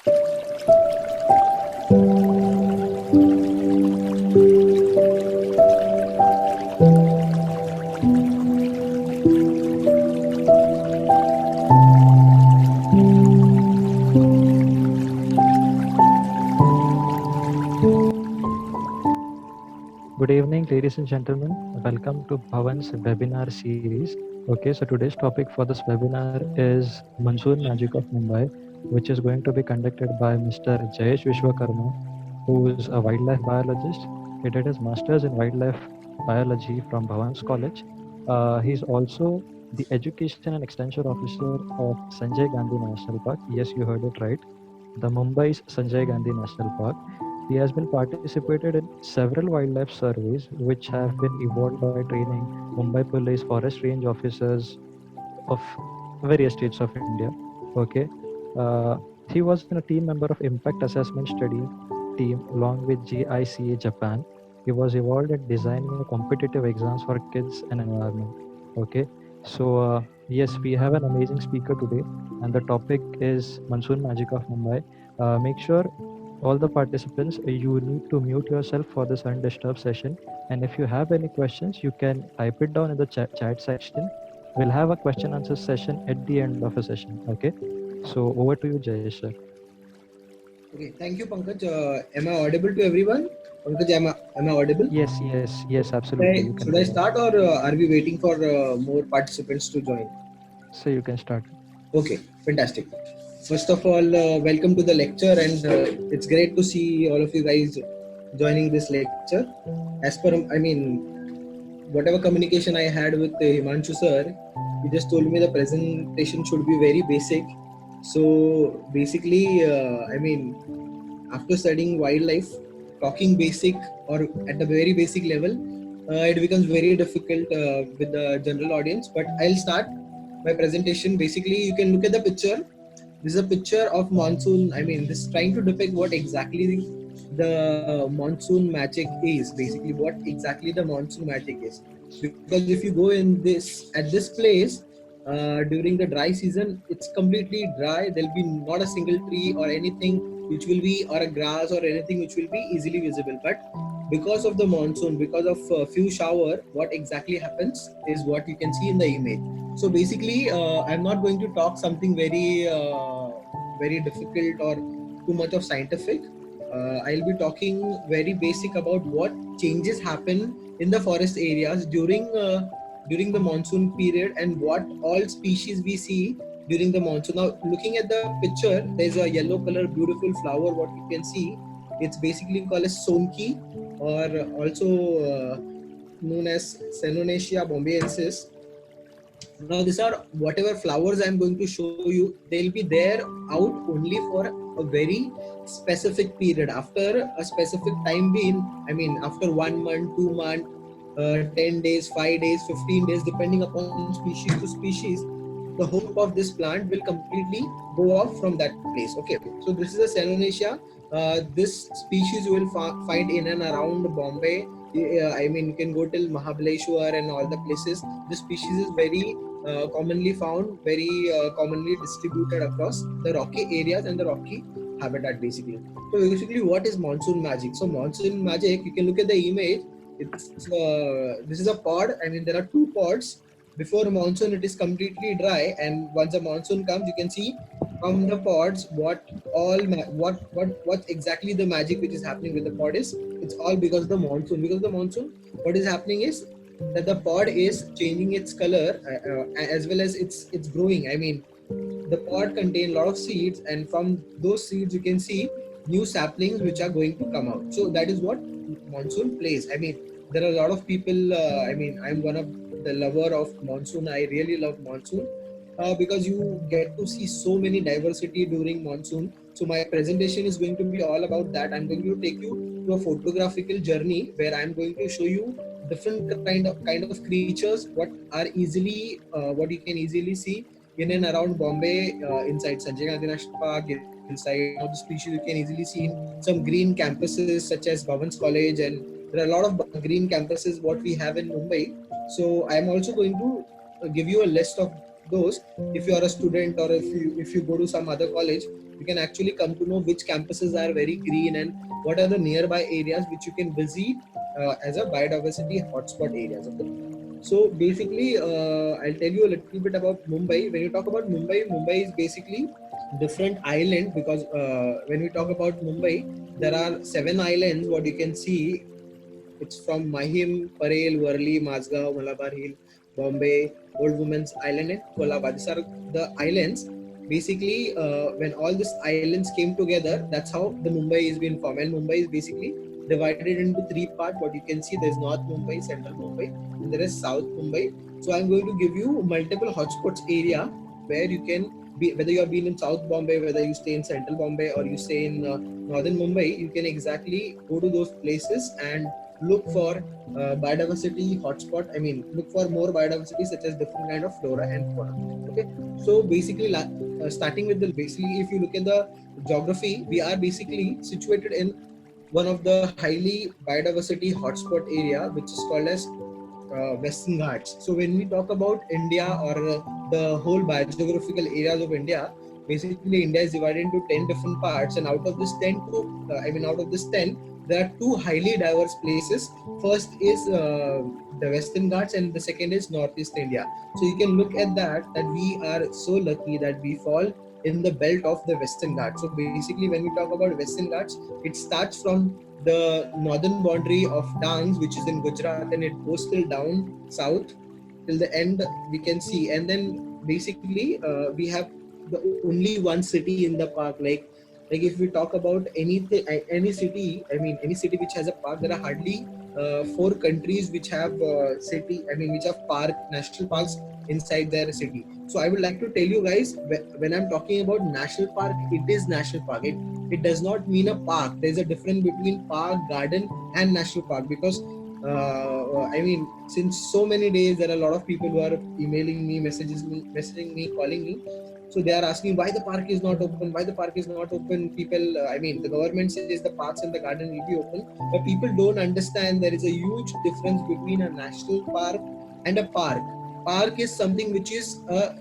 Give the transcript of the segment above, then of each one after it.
Good evening, ladies and gentlemen. Welcome to Bhavan's webinar series. Okay, so today's topic for this webinar is Monsoon Magic of Mumbai, which is going to be conducted by Mr. Jayesh Vishwakarma, who is a wildlife biologist. He did his master's in wildlife biology from Bhavan's College. He's also the Education and Extension Officer of Sanjay Gandhi National Park. Yes, you heard it right. The Mumbai's Sanjay Gandhi National Park. He has been participated in several wildlife surveys which have been evolved by training Mumbai Police Forest Range officers of various states of India. Okay. Uh, he was in a team member of Impact Assessment Study team along with GICA Japan. He was involved in designing a competitive exams for kids and environment. Okay. So yes, we have an amazing speaker today, and the topic is Monsoon Magic of Mumbai. Make sure all the participants, you need to mute yourself for this undisturbed session. And if you have any questions, you can type it down in the chat section. We'll have a question answer session at the end of a session. Okay. So over to you, Jayesh sir. Okay, thank you, Pankaj. Am I audible to everyone? Pankaj, am I audible? Yes, absolutely. You can Should I go on. start or are we waiting for more participants to join? So you can start. Okay, fantastic. First of all, welcome to the lecture, and it's great to see all of you guys joining this lecture. As per, whatever communication I had with Himanshu sir, he just told me the presentation should be very basic. So basically, after studying wildlife, talking basic or at the very basic level, it becomes very difficult with the general audience. But I'll start my presentation. Basically, you can look at the picture. This is a picture of monsoon. This is trying to depict what exactly the monsoon magic is. Basically, what exactly the monsoon magic is. Because if you go in at this place during the dry season, it's completely dry. There'll be not a single tree or anything which will be, or a grass or anything which will be easily visible. But because of the monsoon, because of a few shower, what exactly happens is what you can see in the image. So basically, I'm not going to talk something very difficult or too much of scientific. I'll be talking very basic about what changes happen in the forest areas during the monsoon period and what all species we see during the monsoon. Now, looking at the picture, there's a yellow color beautiful flower. What you can see, it's basically called as sonki, or also known as Cenonaceae bombayensis. Now, these are whatever flowers I'm going to show you, they'll be there out only for a very specific period. After a specific time being, after 1 month, 2 months, 10 days, 5 days, 15 days, depending upon species to species, the hope of this plant will completely go off from that place. Okay, so this is a Cenonaceae. This species you will find in and around Bombay. You can go till Mahabaleshwar and all the places. This species is very commonly found, very commonly distributed across the rocky areas and the rocky habitat basically. So basically, what is monsoon magic? So monsoon magic, you can look at the image. This is a pod. There are two pods. Before monsoon, it is completely dry, and once the monsoon comes, you can see from the pods what exactly the magic which is happening with the pod is. It's all because of the monsoon. Because of the monsoon, what is happening is that the pod is changing its color as well as it's growing. The pod contain a lot of seeds, and from those seeds you can see new saplings which are going to come out. So that is what monsoon plays. There are a lot of people. I'm one of the lover of monsoon. I really love monsoon because you get to see so many diversity during monsoon. So my presentation is going to be all about that. I'm going to take you to a photographical journey where I'm going to show you different kind of creatures what you can easily see in and around Bombay, inside Sanjay Gandhi National Park, inside some of the species you can easily see in some green campuses such as Bhavan's College, and there are a lot of green campuses what we have in Mumbai. So I am also going to give you a list of those, if you are a student or if you go to some other college, you can actually come to know which campuses are very green and what are the nearby areas which you can visit as a biodiversity hotspot areas. Okay, so basically, I'll tell you a little bit about Mumbai. When you talk about Mumbai, Mumbai is basically different island because when we talk about Mumbai, there are 7 islands. What you can see, it's from Mahim, Parel, Worli, Mazgaon, Malabar Hill, Bombay, Old Women's Island, and Colaba. These are the islands. Basically, when all these islands came together, that's how the Mumbai is being formed. And Mumbai is basically divided into 3 parts. What you can see, there's North Mumbai, Central Mumbai, and there is South Mumbai. So I'm going to give you multiple hotspots area where you can be, whether you have been in South Bombay, whether you stay in Central Bombay or you stay in Northern Mumbai, you can exactly go to those places and look for biodiversity hotspot. I mean, look for more biodiversity such as different kind of flora and fauna. Okay, so basically, starting with the basically, if you look at the geography, we are basically situated in one of the highly biodiversity hotspot area, which is called as Western Ghats. So when we talk about India or the whole biogeographical areas of India, basically India is divided into 10 different parts, and out of this 10 to out of this 10, there are 2 highly diverse places. First is the Western Ghats, and the second is Northeast India. So you can look at that we are so lucky that we fall in the belt of the Western Ghats. So basically, when we talk about Western Ghats, it starts from the northern boundary of Dangs, which is in Gujarat, and it goes till down south till the end we can see. And then basically we have the only one city in the park. Like if we talk about anything, any city, I mean any city which has a park, there are hardly 4 countries which have which have national parks inside their city. So I would like to tell you guys, when I'm talking about national park, it is national park. It does not mean a park. There's a difference between park, garden, and national park, because since so many days, there are a lot of people who are emailing me, messaging me, calling me. So they are asking why the park is not open, why the park is not open. People, the government says the parks and the garden will be open, but people don't understand there is a huge difference between a national park and a park. Park is something which is a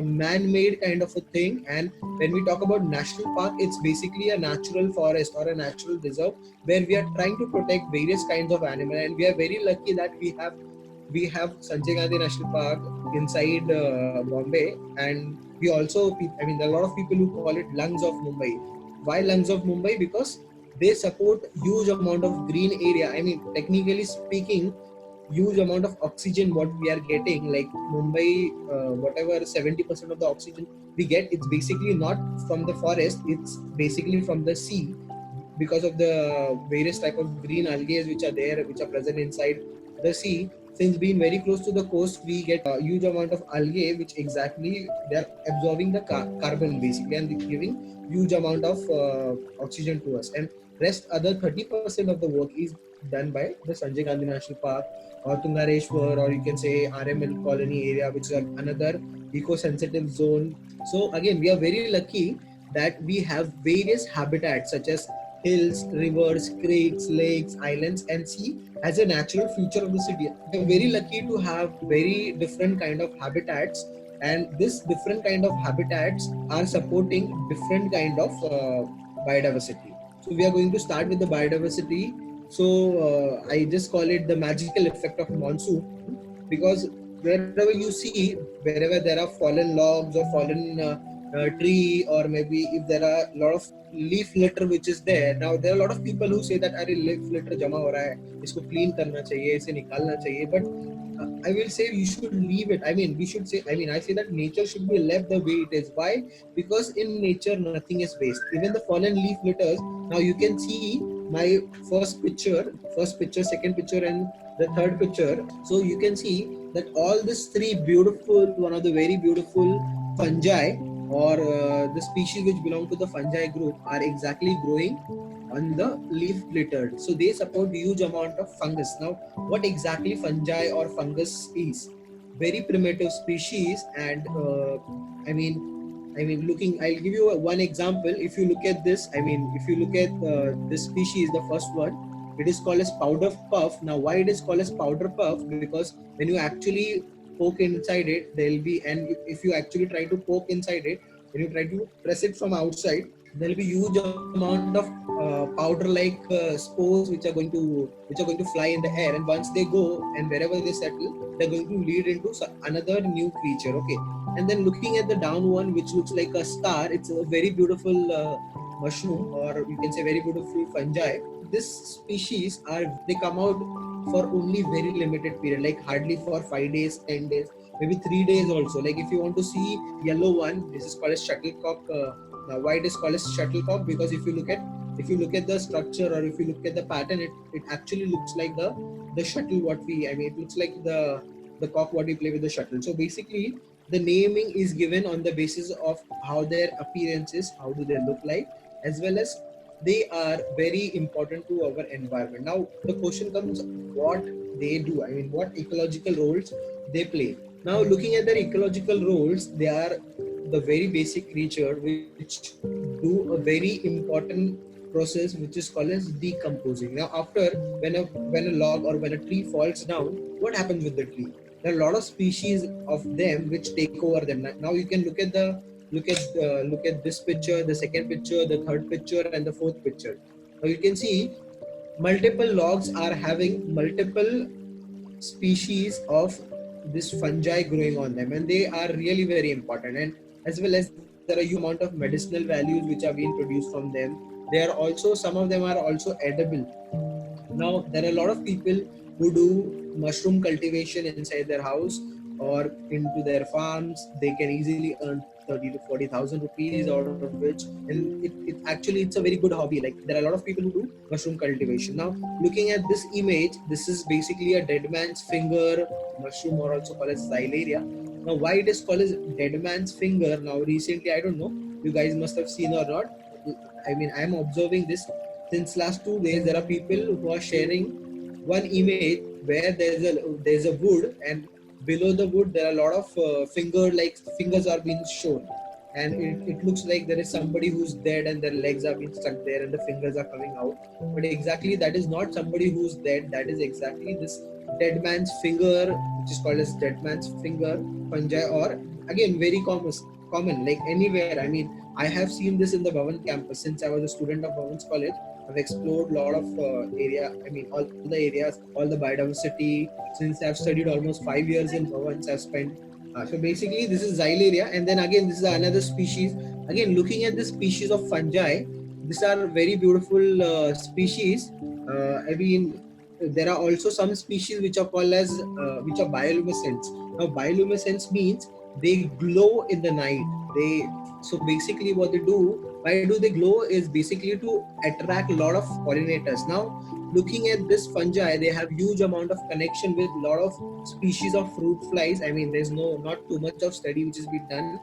man-made kind of a thing, and when we talk about national park, it's basically a natural forest or a natural reserve where we are trying to protect various kinds of animal. And we are very lucky that we have Sanjay Gandhi National Park inside Bombay, and we also, there are a lot of people who call it lungs of Mumbai. Why lungs of Mumbai? Because they support huge amount of green area. I mean, technically speaking, huge amount of oxygen what we are getting. Like Mumbai, whatever 70% of the oxygen we get, it's basically not from the forest, it's basically from the sea, because of the various type of green algae which are there, which are present inside the sea. Since being very close to the coast, we get a huge amount of algae which exactly they are absorbing the carbon basically, and giving huge amount of oxygen to us. And rest other 30% of the work is done by the Sanjay Gandhi National Park or Tungareshwar, or you can say RML colony area, which is another eco-sensitive zone. So again, we are very lucky that we have various habitats such as hills, rivers, creeks, lakes, islands, and sea as a natural feature of the city. We are very lucky to have very different kind of habitats, and this different kind of habitats are supporting different kind of biodiversity. So we are going to start with the biodiversity. So I just call it the magical effect of monsoon, because wherever you see, wherever there are fallen logs or fallen tree, or maybe if there are a lot of leaf litter which is there. Now there are a lot of people who say that अरे leaf litter जमा हो रहा है, इसको clean करना चाहिए, इसे निकालना चाहिए. But I will say you should leave it. I say that nature should be left the way it is. Why? Because in nature nothing is waste. Even the fallen leaf litters. Now you can see my first picture, second picture, and the third picture. So you can see that all these 3 beautiful, one of the very beautiful fungi, or the species which belong to the fungi group, are exactly growing on the leaf litter. So they support huge amount of fungus. Now, what exactly fungi or fungus is? Very primitive species, and I'll give you one example. If you look at this, if you look at this species, the first one, it is called as powder puff. Now, why it is called as powder puff? Because when you actually poke inside it, there'll be, and if you actually try to poke inside it, when you try to press it from outside, there'll be huge amount of powder-like spores which are going to fly in the air, and once they go and wherever they settle, they're going to lead into another new creature. Okay, and then looking at the down one, which looks like a star, it's a very beautiful mushroom, or you can say very beautiful fungi. This species are, they come out for only very limited period, like hardly for 5 days, 10 days, maybe 3 days also. Like if you want to see yellow one, this is called as shuttlecock. Now why it is called as shuttlecock? Because if you look at the structure, or if you look at the pattern, it actually looks like the shuttle what we, I mean, it looks like the cock what we play with the shuttle. So basically the naming is given on the basis of how their appearance is, how do they look like, as well as they are very important to our environment. Now the question comes, what they do, I mean, what ecological roles they play. Now looking at their ecological roles, they are the very basic creature which do a very important process which is called as decomposing. Now after, when a log or when a tree falls down, what happens with the tree? There are a lot of species of them which take over them. Now you can look at this picture, the second picture, the third picture, and the fourth picture. Now you can see multiple logs are having multiple species of this fungi growing on them, and they are really very important. And as well as there are huge amount of medicinal values which are being produced from them. They are also, some of them are also edible. Now there are a lot of people who do mushroom cultivation inside their house or into their farms. They can easily earn 30 to 40,000 rupees out of which, and it's a very good hobby. Like there are a lot of people who do mushroom cultivation. Now looking at this image, this is basically a dead man's finger mushroom, or also called as xylaria. Now why it is called as dead man's finger? Now recently, I don't know, you guys must have seen or not, I mean, I'm observing this since last 2 days. There are people who are sharing one image where there's a wood, and below the wood there are a lot of fingers are being shown, and it looks like there is somebody who's dead and their legs are being stuck there and the fingers are coming out. But exactly that is not somebody who's dead. That is exactly this dead man's finger, which is called as dead man's finger fungi, or again very common like anywhere. I mean, I have seen this in the Bhavan campus. Since I was a student of Bhavan's college, I've explored a lot of area. I mean, all the areas, all the biodiversity. Since I've studied almost 5 years in Bhavan's, I've spent. So basically, this is xylaria, and then again, this is another species. Again, looking at this species of fungi, these are very beautiful species. I mean, there are also some species which are called as which are bioluminescents. Now, bioluminescence means they glow in the night. So basically what they do, why do they glow, is basically to attract a lot of pollinators. Now looking at this fungi, they have huge amount of connection with a lot of species of fruit flies. I mean, there's not too much of study which has been done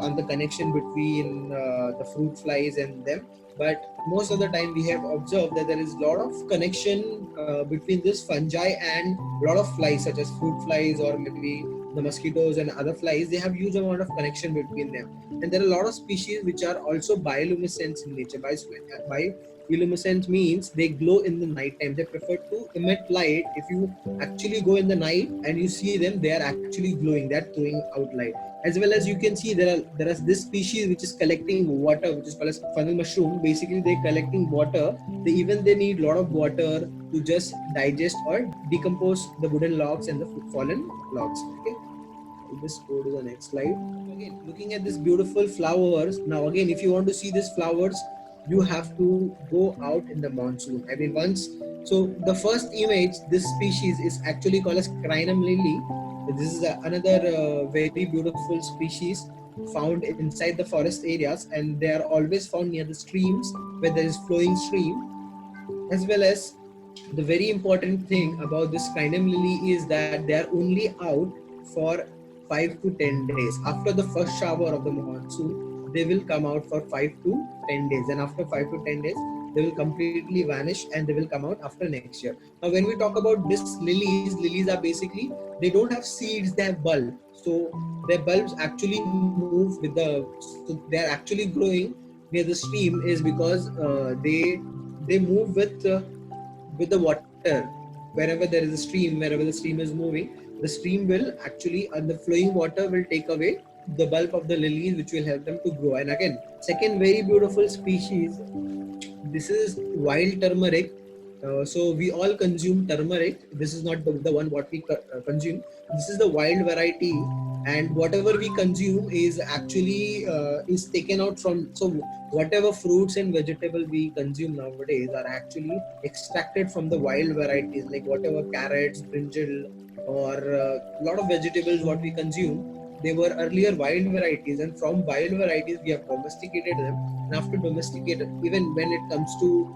on the connection between the fruit flies and them, but most of the time we have observed that there is a lot of connection between this fungi and a lot of flies, such as fruit flies or maybe the mosquitoes and other flies. They have huge amount of connection between them, and there are a lot of species which are also bioluminescent in nature. Bioluminescent means they glow in the night time. They prefer to emit light. If you actually go in the night and you see them, they are actually glowing. They are throwing out light. As well as you can see, there is this species which is collecting water, which is called as funnel mushroom. Basically, they're collecting water. They need a lot of water to just digest or decompose the wooden logs and the fallen logs. Okay, we'll just go to the next slide. Again, looking at these beautiful flowers. Now again, if you want to see these flowers, you have to go out in the monsoon. I mean, so the first image, this species is actually called as crinum lily. This is another very beautiful species found inside the forest areas, and they are always found near the streams where there is flowing stream. As well as, the very important thing about this crinum lily is that they are only out for 5 to 10 days. After the first shower of the monsoon, they will come out for 5 to 10 days, and after 5 to 10 days they will completely vanish and they will come out after next year. Now when we talk about this lilies are basically, they don't have seeds, they have bulbs. So their bulbs actually move so they are actually growing near the stream, is because they move with the water. Wherever there is a stream, wherever the stream is moving, the stream will actually, and the flowing water will take away the bulk of the lilies, which will help them to grow. And again, second very beautiful species, this is wild turmeric. So we all consume turmeric. This is not the one what we consume. This is the wild variety, and whatever we consume is actually is taken out from. So whatever fruits and vegetable we consume nowadays are actually extracted from the wild varieties, like whatever carrots, brinjal, or a lot of vegetables what we consume. They were earlier wild varieties, and from wild varieties we have domesticated them. And after domesticated, even when it comes to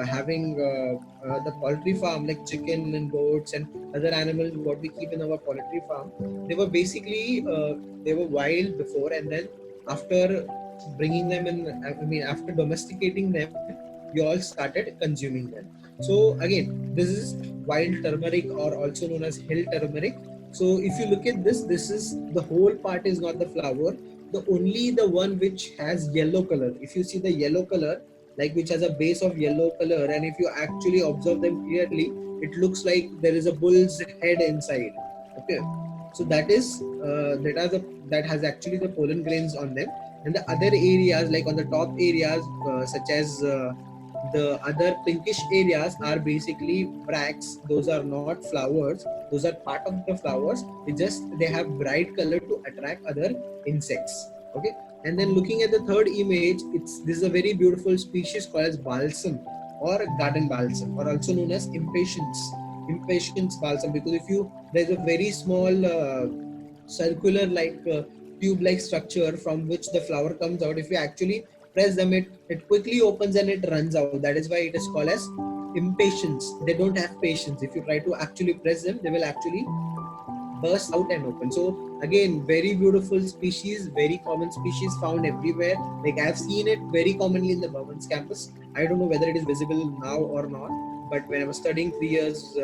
having the poultry farm, like chicken and goats and other animals what we keep in our poultry farm, they were basically they were wild before, and then after bringing them in, I mean after domesticating them, we all started consuming them. So again, this is wild turmeric, or also known as hill turmeric. So if you look at this, this is the whole part is not the flower, the only the one which has yellow color. If you see the yellow color, like which has a base of yellow color, and if you actually observe them clearly, it looks like there is a bull's head inside. Okay, so that is that has actually the pollen grains on them. And the other areas, like on the top areas, such as the other pinkish areas, are basically bracts. Those are not flowers, those are part of the flowers. They have bright color to attract other insects. Okay, and then looking at the third image, this is a very beautiful species called as balsam, or garden balsam, or also known as impatiens balsam, because if you, there's a very small circular like tube like structure from which the flower comes out. If you actually press them, it quickly opens and it runs out. That is why it is called as impatiens. They don't have patience. If you try to actually press them, they will actually burst out and open. So again, very beautiful species, very common species, found everywhere. Like I've seen it very commonly in the Bhavan's campus. I don't know whether it is visible now or not, but when I was studying 3 years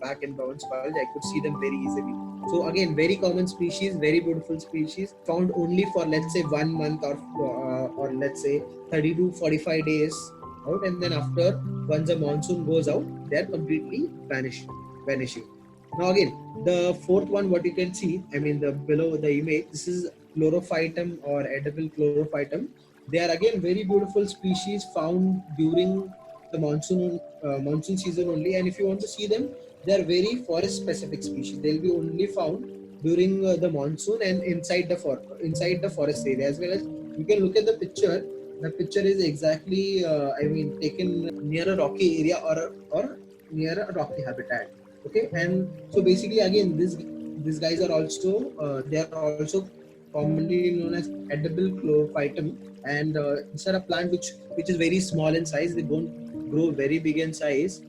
back in Bhavan's college, I could see them very easily. So again, very common species, very beautiful species, found only for, let's say, 1 month, or let's say 30 to 45 days out, and then after, once the monsoon goes out, they are completely vanishing. Now again, the fourth one, what you can see, I mean the below the image, this is chlorophytum, or edible chlorophytum. They are again very beautiful species, found during the monsoon season only. And if you want to see them, they are very forest specific species. They'll be only found during the monsoon and inside the forest area. As well as you can look at the picture. The picture is exactly taken near a rocky area, or near a rocky habitat. Okay, and so basically again, these guys are also they are also commonly known as edible chlorophytum. And these are a plant which is very small in size. They don't grow very big in size,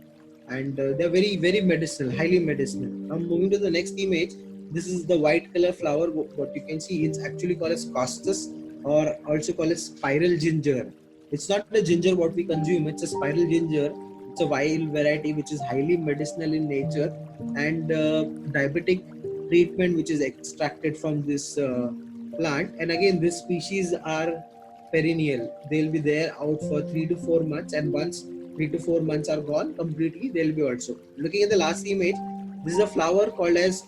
and they're very medicinal, highly medicinal. Now moving to the next image, this is the white color flower. What you can see, it's actually called as costus, or also called as spiral ginger. It's not the ginger what we consume, it's a spiral ginger. It's a wild variety which is highly medicinal in nature, and diabetic treatment which is extracted from this plant. And again, these species are perennial. They'll be there out for 3 to 4 months, and once 3 to 4 months are gone completely, they'll be also. Looking at the last image, this is a flower called as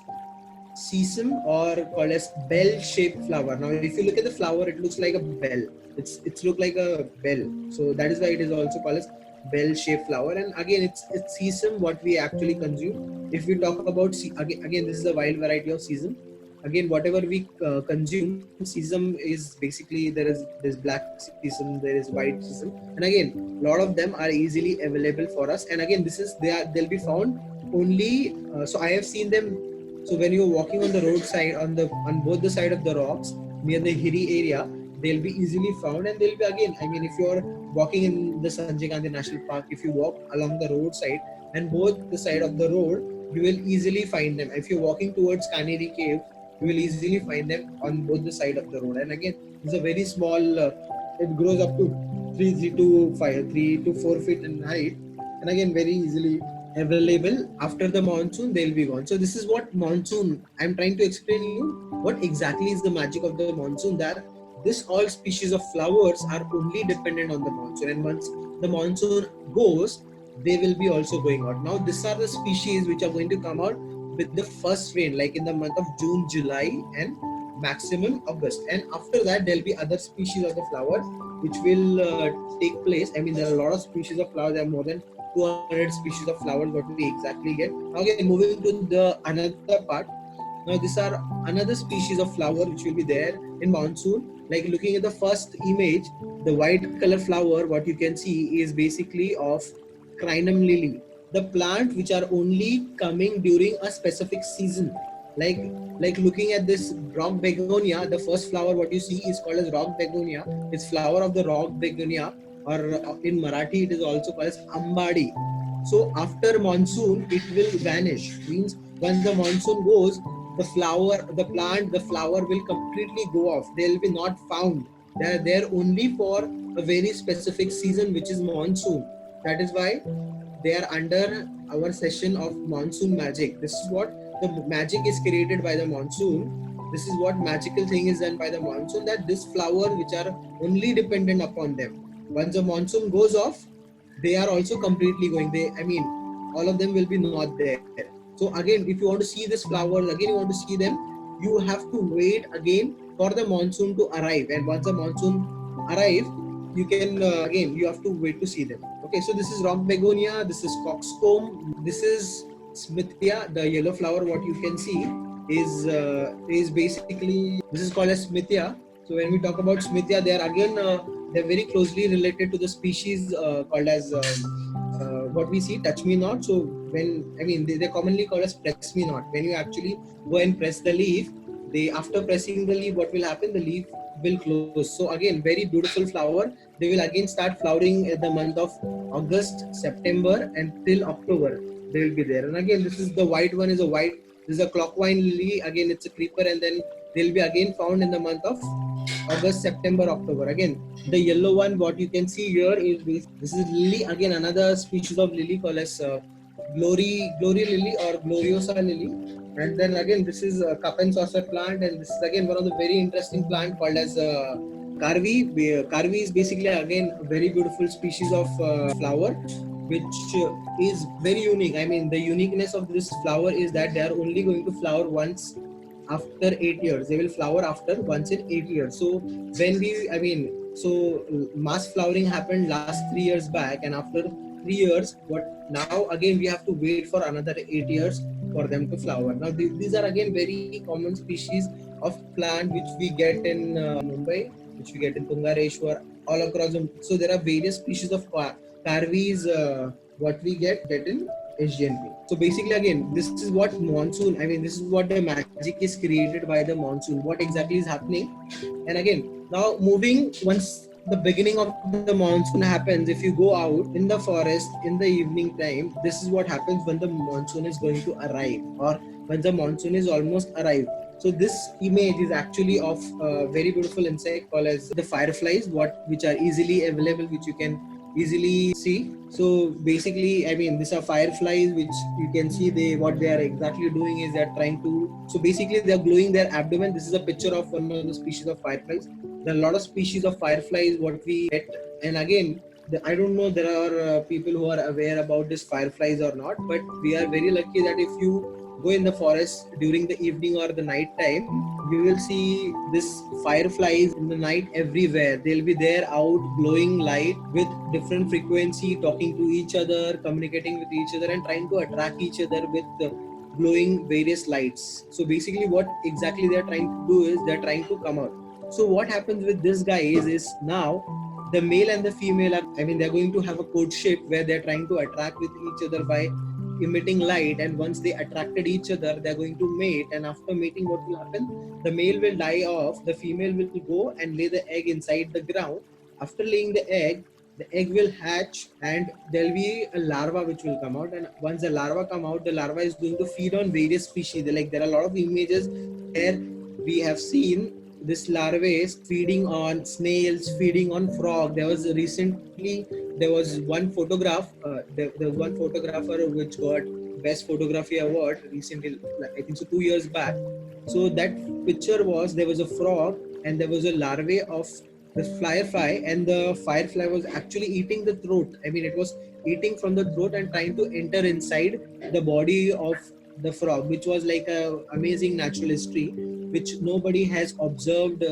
sesame, or called as bell-shaped flower. Now, if you look at the flower, it looks like a bell. It's look like a bell. So that is why it is also called as bell-shaped flower. And again, it's sesame what we actually consume. If we talk about again, this is a wild variety of sesame. Again, whatever we consume, sesame is basically, there's black sesame, there is white sesame, and again, a lot of them are easily available for us. And again, they'll be found only. So I have seen them. So when you're walking on the roadside, on both the side of the rocks near the hilly area, they'll be easily found. And they'll be, again, I mean, if you're walking in the Sanjay Gandhi National Park, if you walk along the roadside, and both the side of the road, you will easily find them. If you're walking towards Kaneri Cave, you will easily find them on both the side of the road. And again, it's a very small. It grows up to 3 to 4 feet in height, and again, very easily available. After the monsoon, they'll be gone. So this is what monsoon, I'm trying to explain you what exactly is the magic of the monsoon, that this all species of flowers are only dependent on the monsoon, and once the monsoon goes, they will be also going out. Now these are the species which are going to come out with the first rain, like in the month of June, July, and maximum August. And after that, there'll be other species of the flowers which will take place. I mean, there are a lot of species of flowers. There are more than 200 species of flowers what we exactly get. Now again, moving to the another part. Now these are another species of flower which will be there in monsoon. Like looking at the first image, the white color flower what you can see is basically of crinum lily, the plant which are only coming during a specific season. like like looking at this rock begonia, the first flower what you see is called as rock begonia. It's flower of the rock begonia, or in Marathi it is also called as ambadi. So after monsoon it will vanish, means once the monsoon goes, the flower, the plant, the flower will completely go off. They will be not found. They are there only for a very specific season, which is monsoon. That is why they are under our session of monsoon magic. This is what the magic is created by the monsoon. This is what magical thing is done by the monsoon, that this flower which are only dependent upon them, once the monsoon goes off, they are also completely going. They, I mean, all of them will be not there. So again, if you want to see this flowers, again you want to see them, you have to wait again for the monsoon to arrive. And once the monsoon arrive, you can again you have to wait to see them. Okay, so this is rock begonia, this is coxcomb, this is smithia, the yellow flower what you can see is basically, this is called as smithia. So when we talk about smithia, they are again they're very closely related to the species called as what we see touch me not. So when, I mean, they're commonly called as press me not. When you actually go and press the leaf, they, after pressing the leaf, what will happen, the leaf will close. So again, very beautiful flower. They will again start flowering at the month of August, September, and till October they will be there. And again, this is the white one, is a white, this is a clockwine lily. Again, it's a creeper, and then they'll be again found in the month of August, September, October. Again, the yellow one, what you can see here is this is lily. Again, another species of lily called as glory lily or gloriosa lily. And then again, this is a cup and saucer plant, and this is again one of the very interesting plant called as carvi. Carvi is basically again a very beautiful species of flower, which is very unique. I mean, the uniqueness of this flower is that they are only going to flower once after 8 years. They will flower after once in 8 years. So when we, I mean, so mass flowering happened last 3 years back, and after 3 years, what now again we have to wait for another 8 years for them to flower. Now these are again very common species of plant which we get in Mumbai, which we get in Tungareshwar, all across them. So there are various species of carvies what we get in SGNP. So basically, again, this is what monsoon, I mean, this is what the magic is created by the monsoon, what exactly is happening. And again, now moving, once the beginning of the monsoon happens, if you go out in the forest in the evening time, this is what happens when the monsoon is going to arrive, or when the monsoon is almost arrived. So this image is actually of a very beautiful insect called as the fireflies, which are easily available, which you can easily see. So basically, I mean, these are fireflies which you can see, they, what they are exactly doing is they're trying to, so basically they are glowing their abdomen. This is a picture of one of the species of fireflies. There are a lot of species of fireflies what we get. And again, I don't know, there are people who are aware about this fireflies or not, but we are very lucky that if you go in the forest during the evening or the night time, you will see this fireflies in the night everywhere. They'll be there out glowing light with different frequency, talking to each other, communicating with each other, and trying to attract each other with glowing various lights. So basically what exactly they're trying to do is they're trying to come out. So what happens with this guy is now the male and the female are, I mean, they're going to have a courtship where they're trying to attract with each other by emitting light. And once they attracted each other, they're going to mate. And after mating, what will happen, the male will die off, the female will go and lay the egg inside the ground. After laying the egg will hatch, and there'll be a larva which will come out. And once the larva come out, the larva is going to feed on various species. Like there are a lot of images where we have seen this larvae is feeding on snails, feeding on frog. There was recently, there was one photograph, there was one photographer which got best photography award recently, I think so 2 years back. So that picture was, there was a frog and there was a larvae of the firefly, and the firefly was actually eating the throat. I mean, it was eating from the throat and trying to enter inside the body of the frog, which was like a amazing natural history, which nobody has observed.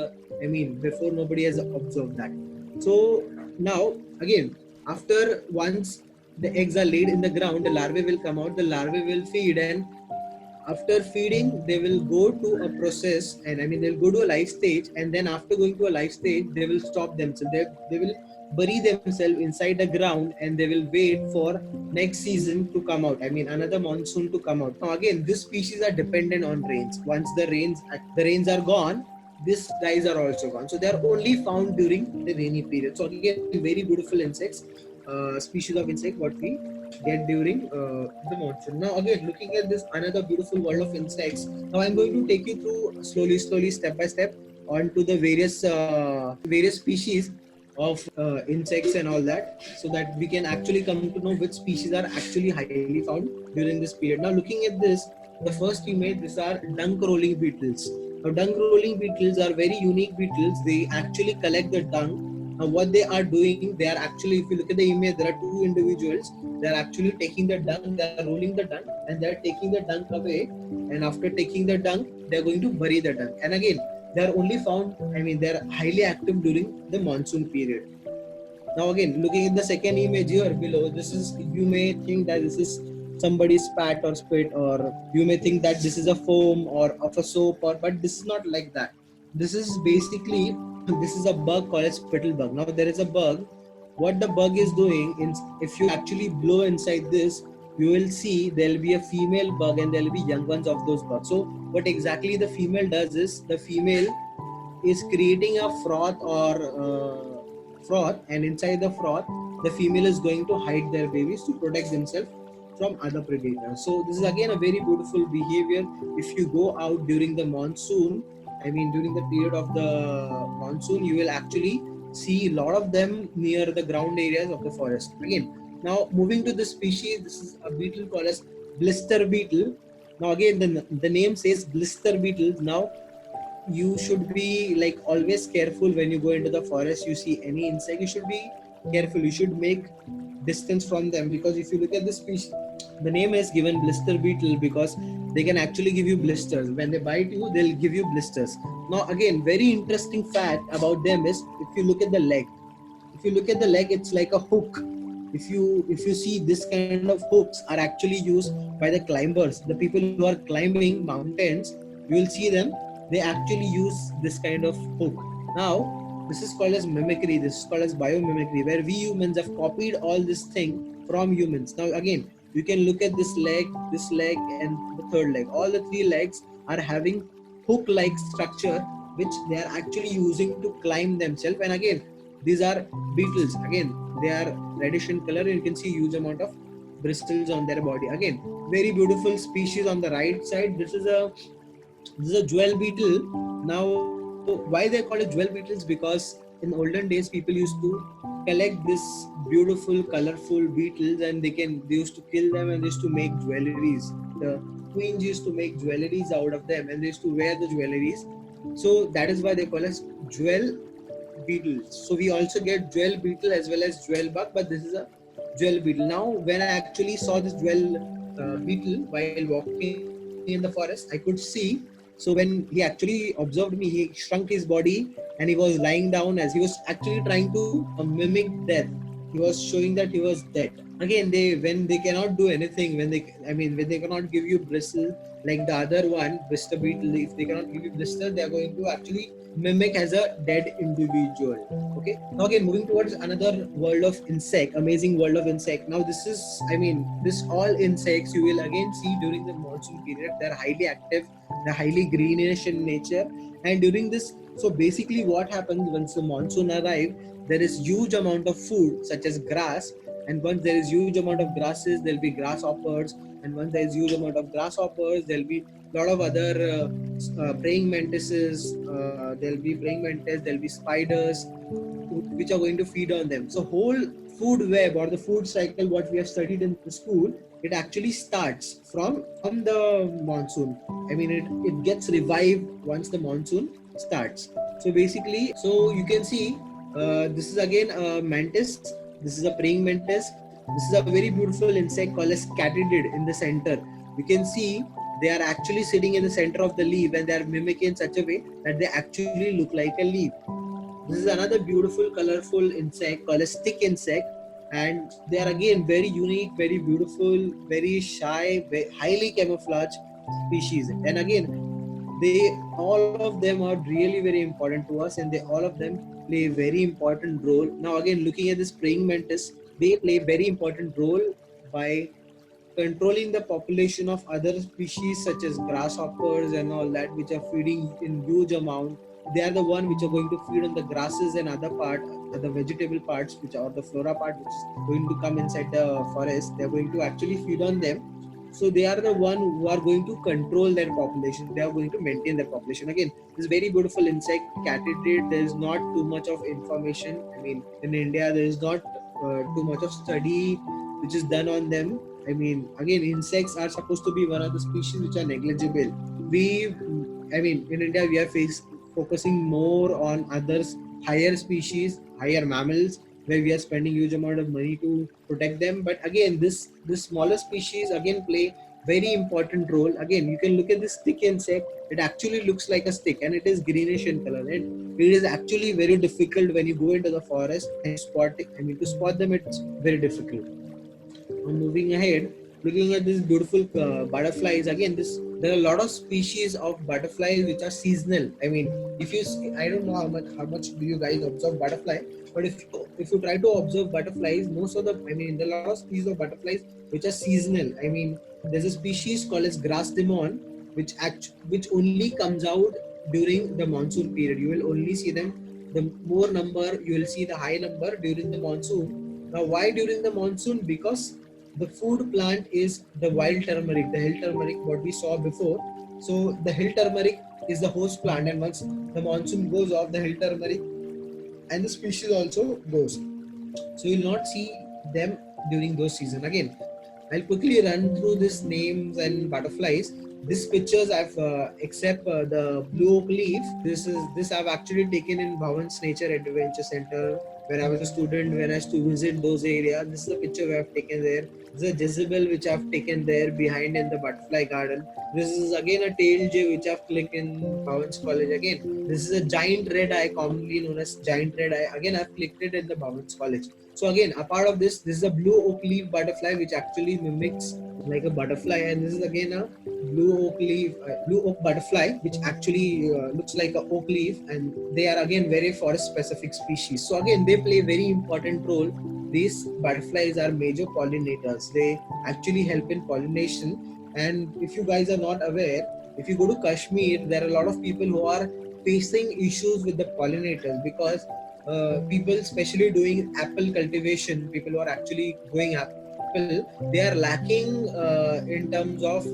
Before nobody has observed that. So now again, after once the eggs are laid in the ground, the larvae will come out. The larvae will feed, and after feeding, they will go to a process, and they'll go to a life stage, and then after going to a life stage, they will stop themselves. They will bury themselves inside the ground, and they will wait for next season to come out. Another monsoon to come out. Now again, these species are dependent on rains. Once the rains are gone, these guys are also gone. So they are only found during the rainy period. So again, very beautiful insects, species of insect what we get during the monsoon. Now again, looking at this another beautiful world of insects. Now I'm going to take you through slowly, step by step, onto the various species of insects and all that, so that we can actually come to know which species are actually highly found during this period. Now looking at this, the first image, these are dung rolling beetles. Now dung rolling beetles are very unique beetles. They actually collect the dung. Now what they are doing, they are actually, if you look at the image, there are two individuals. They are actually taking the dung, they are rolling the dung, and they are taking the dung away. And after taking the dung, they are going to bury the dung. And again, they are only found, they are highly active during the monsoon period. Now again, looking at the second image here below, this is, you may think that this is somebody's spat or spit, or you may think that this is a foam or of a soap, or but this is not like that. This is basically, this is a bug called as spittle bug. Now there is a bug. What the bug is doing is, if you actually blow inside this, you will see there will be a female bug and there will be young ones of those bugs. So what exactly the female does is, the female is creating a froth, or froth, and inside the froth, the female is going to hide their babies to protect themselves from other predators. So this is again a very beautiful behavior. If you go out during the monsoon, during the period of the monsoon, you will actually see a lot of them near the ground areas of the forest. Again, now moving to the species, this is a beetle called as blister beetle. Now again, the name says blister beetles. Now you should be like always careful when you go into the forest. You see any insect, you should be careful. You should make distance from them, because if you look at the species, the name is given blister beetle because they can actually give you blisters. When they bite you, they'll give you blisters. Now again, very interesting fact about them is, if you look at the leg, it's like a hook. If you see, this kind of hooks are actually used by the climbers, the people who are climbing mountains. You will see them, they actually use this kind of hook. Now this is called as mimicry, this is called as biomimicry, where we humans have copied all this thing from humans. Now again, you can look at this leg, and the third leg. All the three legs are having hook like structure, which they are actually using to climb themselves. And again, these are beetles. Again, they are reddish in color, and you can see huge amount of bristles on their body. Again, very beautiful species. On the right side, this is a jewel beetle. Now why they call it jewel beetles? Because in olden days, people used to collect this beautiful colorful beetles, and they used to kill them, and they used to make jewelries. The queens used to make jewelries out of them, and they used to wear the jewelries. So that is why they call us jewel beetles. So we also get jewel beetle as well as jewel bug, but this is a jewel beetle. Now when I actually saw this jewel beetle while walking in the forest, I could see. So when he actually observed me, he shrunk his body, and he was lying down, as he was actually trying to mimic death. He was showing that he was dead. Again, when they cannot do anything, when they cannot give you bristle like the other one, blister beetle, if they cannot give you blister, they are going to actually mimic as a dead individual. Okay. Now again, moving towards another world of insect, amazing world of insect. Now this is, this all insects you will again see during the monsoon period. They're highly active, they're highly greenish in nature, and during this, so basically what happens once the monsoon arrives, there is huge amount of food such as grass, and once there is huge amount of grasses, there'll be grasshoppers, and once there is huge amount of grasshoppers, there'll be a lot of other praying mantises. There'll be spiders which are going to feed on them. So whole food web or the food cycle, what we have studied in the school, it actually starts from the monsoon. It gets revived once the monsoon starts. So basically, so you can see, this is again a mantis. This is a praying mantis. This is a very beautiful insect called as katydid in the center. You can see they are actually sitting in the center of the leaf and they are mimicking in such a way that they actually look like a leaf. This is another beautiful, colorful insect called a stick insect, and they are again very unique, very beautiful, very shy, very highly camouflaged species. And again, they all of them are really very important to us, and they all of them play a very important role. Now, again, looking at this praying mantis, they play a very important role by controlling the population of other species such as grasshoppers and all that, which are feeding in huge amount. They are the one which are going to feed on the grasses and other part, the vegetable parts, which are the flora part, which is going to come inside the forest. They are going to actually feed on them. So they are the one who are going to control their population. They are going to maintain their population. Again, this very beautiful insect, catitid. There is not too much of information. I mean, in India, there is not too much of study which is done on them. I mean, again, insects are supposed to be one of the species which are negligible. We, I mean, in India, we are focusing more on others, higher species, higher mammals, where we are spending huge amount of money to protect them. But again, this smaller species again play very important role. Again, you can look at this stick insect. It actually looks like a stick, and it is greenish in color. And it is actually very difficult when you go into the forest and spot it. I mean, to spot them, it's very difficult. Moving ahead, looking at these beautiful butterflies. Again, there are a lot of species of butterflies which are seasonal. I mean, if you I don't know how much do you guys observe butterfly, but if you try to observe butterflies, most of the, I mean, there are a lot of species of butterflies which are seasonal. I mean, there's a species called as grass demon, which only comes out during the monsoon period. You will only see them, the more number you will see, the high number during the monsoon. Now, why during the monsoon? Because the food plant is the wild turmeric, the hill turmeric, what we saw before. So the hill turmeric is the host plant, and once the monsoon goes off, the hill turmeric and the species also goes. So you'll not see them during those season. Again, I'll quickly run through these names and butterflies. These pictures I've except the blue oak leaf. This I've actually taken in Bhavan's Nature Adventure Center when I was a student. When I used to visit those areas, this is a picture we have taken there. This is a Jezebel which I've taken there behind in the butterfly garden. This is again a tail jay which I've clicked in Bhavan's College. Again, this is a giant red eye, commonly known as giant red eye. Again, I've clicked it in the Bhavan's College. So again, a part of this is a blue oak leaf butterfly which actually mimics like a butterfly, and this is again a blue oak butterfly which actually looks like a oak leaf, and they are again very forest specific species. So again, they play a very important role. These butterflies are major pollinators. They actually help in pollination. And if you guys are not aware, if you go to Kashmir, there are a lot of people who are facing issues with the pollinators because people, especially doing apple cultivation, people who are actually growing apple, they are lacking in terms of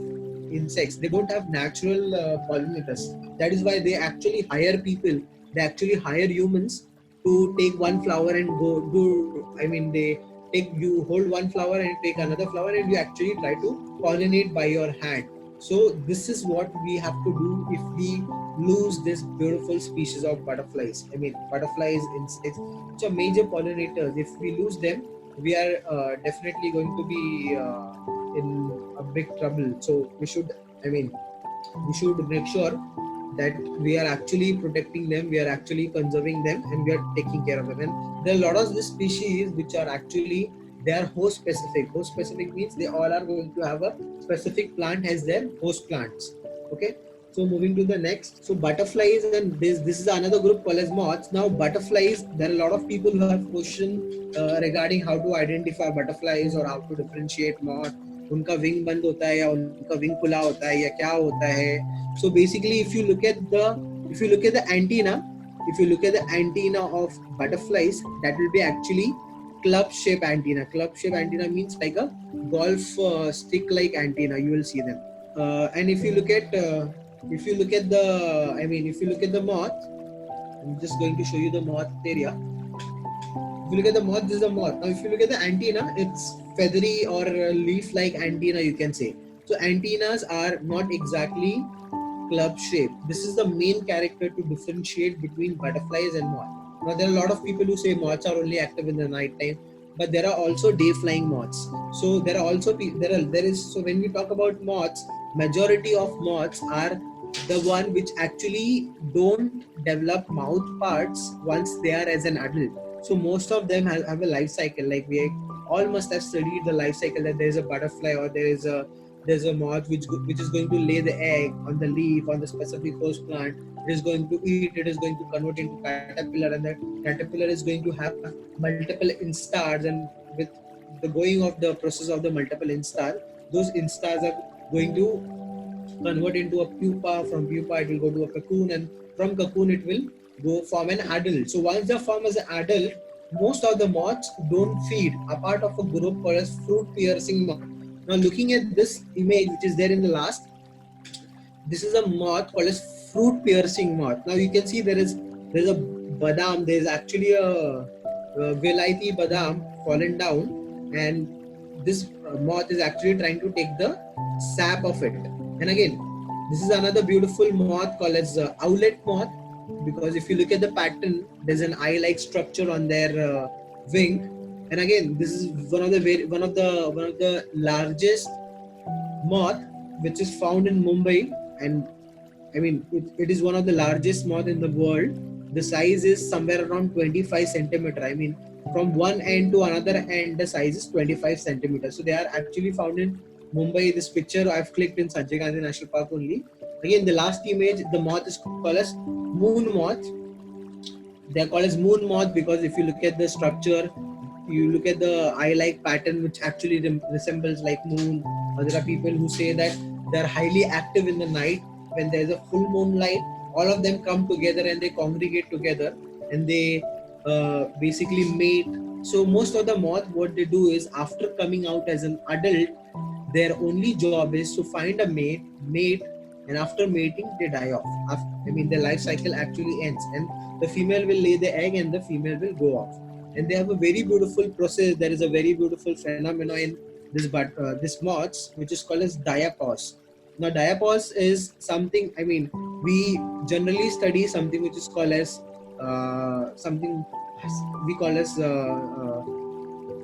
insects. They don't have natural pollinators. That is why they actually hire people. They actually hire humans to take one flower and go do. I mean, they take, you hold one flower and take another flower, and you actually try to pollinate by your hand. So this is what we have to do if we lose this beautiful species of butterflies. I mean, butterflies, insects, which are major pollinators. If we lose them, we are definitely going to be in a big trouble. So we should, I mean, we should make sure that we are actually protecting them, we are actually conserving them, and we are taking care of them. And there are a lot of these species which are actually, they are host specific. Host specific means they all are going to have a specific plant as their host plants. Okay. So moving to the next. So butterflies, and this is another group called as moths. Now butterflies, there are a lot of people who have questioned regarding how to identify butterflies or how to differentiate moth. उनका wing बंद होता है या उनका wing खुला होता है या क्या होता है. So basically, if you look at the antenna, if you look at the antenna of butterflies, that will be actually club shape antenna. Club shape antenna means like a golf stick like antenna. You will see them. And if you look at the moth, I'm just going to show you the moth area. If you look at the moth, this is a moth. Now, if you look at the antenna, it's feathery or leaf-like antenna, you can say. So antennas are not exactly club shape. This is the main character to differentiate between butterflies and moths. Now, there are a lot of people who say moths are only active in the night time. but there are also day flying moths. So there are also there is so when we talk about moths, majority of moths are the one which actually don't develop mouth parts once they are as an adult. So most of them have a life cycle. Like we all must have studied the life cycle, that there is a butterfly or there's a moth which is going to lay the egg on the leaf on the specific host plant. It is going to eat. It is going to convert into caterpillar, and the caterpillar is going to have multiple instars. And with the going of the process of the multiple instar, those instars are going to convert into a pupa. From pupa, it will go to a cocoon, and from cocoon, it will go form an adult. So once they form as an adult, most of the moths don't feed. A part of a group called as fruit piercing moth. Now, looking at this image, which is there in the last, this is a moth called as fruit piercing moth. Now you can see there is a badam. There is actually a vilaiti badam fallen down, and this moth is actually trying to take the sap of it. And again, this is another beautiful moth called as owlet moth, because if you look at the pattern, there's an eye-like structure on their wing. And again, this is one of the largest moth which is found in Mumbai, and I mean it is one of the largest moth in the world. The size is somewhere around 25 centimeter. I mean, from one end to another end, the size is 25 centimeters. So they are actually found in Mumbai. This picture I've clicked in Sanjay Gandhi National Park only. Again, the last image, the moth is called as moon moth. They are called as moon moth because if you look at the structure, you look at the eye-like pattern, which actually resembles like moon. Or there are people who say that they are highly active in the night when there is a full moonlight. All of them come together and they congregate together, and they basically mate. So most of the moth, what they do is after coming out as an adult, their only job is to find a mate, and after mating, they die off. I mean, their life cycle actually ends, and the female will lay the egg, and the female will go off. And they have a very beautiful process. There is a very beautiful phenomenon in this moths, which is called as diapause. Now, diapause is something. I mean, we generally study something which is called as something we call as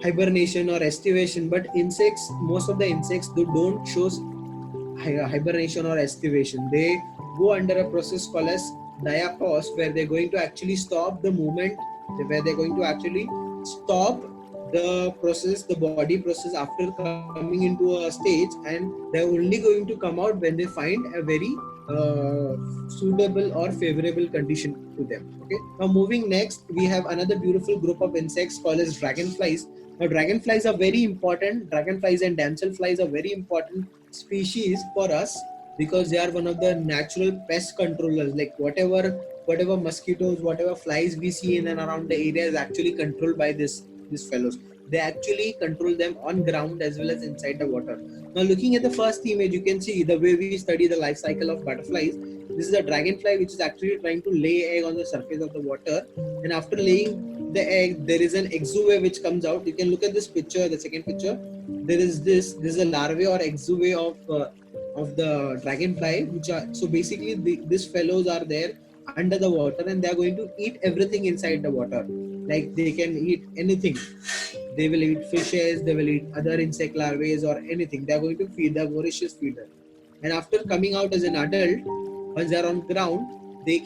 hibernation or estivation. But insects, most of the insects, they don't show hibernation or estivation. They go under a process called as diapause, where they're going to actually stop the movement, where they're going to actually stop the process, the body process, after coming into a stage, and they're only going to come out when they find a very suitable or favorable condition to them. Okay. Now moving next, we have another beautiful group of insects called as dragonflies. Now dragonflies are very important. Dragonflies and damselflies are very important species for us because they are one of the natural pest controllers. Like whatever mosquitoes, whatever flies we see in and around the area is actually controlled by these fellows. They actually control them on ground as well as inside the water. Now looking at the first image, you can see the way we study the life cycle of butterflies. This is a dragonfly which is actually trying to lay egg on the surface of the water, and after laying the egg, there is an exuvate which comes out. You can look at this picture, the second picture. There is this is a larvae or exuvate of the dragonfly, which are so basically these fellows are there under the water, and they are going to eat everything inside the water. Like they can eat anything. They will eat fishes, they will eat other insect larvae or anything. They are going to feed, the voracious feeder. And after coming out as an adult, once they are on ground, they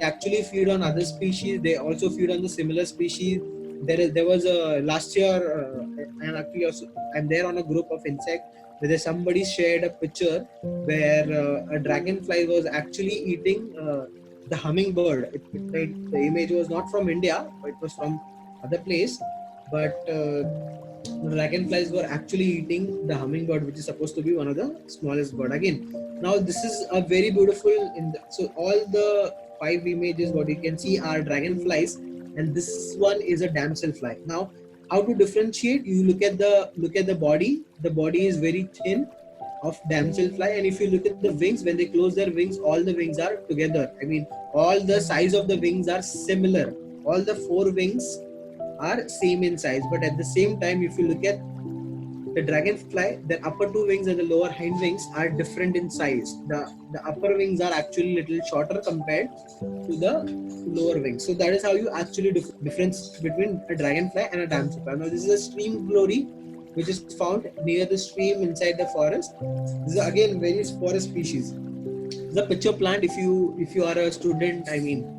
actually feed on other species. They also feed on the similar species. There was a last year, and actually also, I'm there on a group of insects where somebody shared a picture where a dragonfly was actually eating the hummingbird. The image was not from India, it was from other place, but dragonflies were actually eating the hummingbird, which is supposed to be one of the smallest bird. Again, now this is a very beautiful. So all the 5 images what you can see are dragonflies, and this one is a damselfly. Now, how to differentiate? You look at the body. The body is very thin of damselfly, and if you look at the wings, when they close their wings, all the wings are together. I mean, all the size of the wings are similar. All the 4 wings are same in size, but at the same time, if you look at The dragonfly, their upper two wings and the lower hind wings are different in size. The upper wings are actually little shorter compared to the lower wings. So that is how you actually difference between a dragonfly and a damselfly. Now this is a stream glory which is found near the stream inside the forest. This is again very forest species. The pitcher plant, if you are a student, I mean,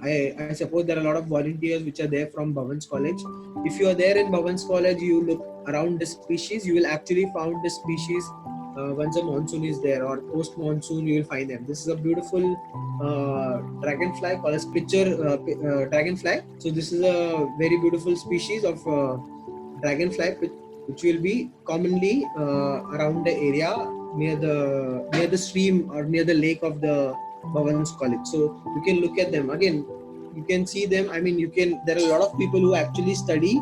I suppose there are a lot of volunteers which are there from Bhavan's College. If you are there in Bhavan's College, you look around the species, you will actually find the species once the monsoon is there, or post monsoon you will find them. This is a beautiful dragonfly called as pitcher dragonfly. So this is a very beautiful species of dragonfly which will be commonly around the area near the stream or near the lake of the Bhavan's College. So you can look at them again. You can see them. I mean, there are a lot of people who actually study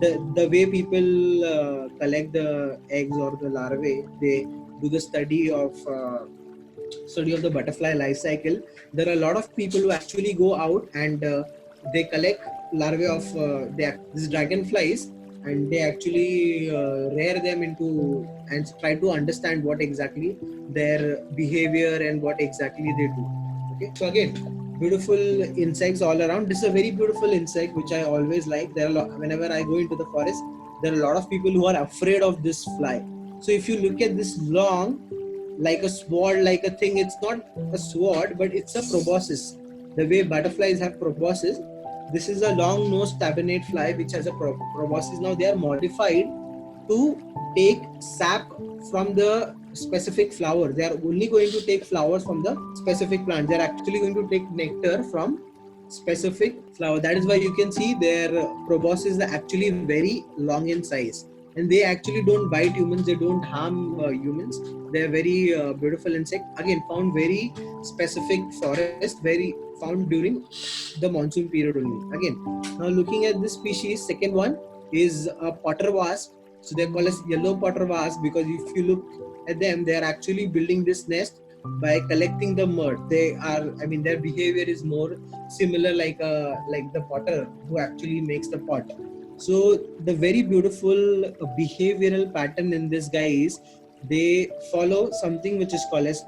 the way people collect the eggs or the larvae. They do the study of the butterfly life cycle. There are a lot of people who actually go out and they collect larvae of these dragonflies, and they actually rear them into and try to understand what exactly their behavior and what exactly they do. Okay, so again, beautiful insects all around. This is a very beautiful insect which I always like. Whenever I go into the forest, there are a lot of people who are afraid of this fly. So if you look at this long, like a sword, like a thing, it's not a sword, but it's a proboscis. The way butterflies have proboscis, this is a long-nosed tabinate fly which has a proboscis. Now they are modified to take sap from the specific flower. They are only going to take flowers from the specific plant. They are actually going to take nectar from specific flower. That is why you can see their proboscis are actually very long in size, and they actually don't bite humans. They don't harm humans. They are very beautiful insect. Again, found very specific forest, very found during the monsoon period only. Again, now looking at this species, second one is a potter wasp. So they're called as yellow potter wasp because if you look at them, they are actually building this nest by collecting the mud. Their behavior is more similar like the potter who actually makes the pot. So the very beautiful behavioral pattern in this guy is they follow something which is called as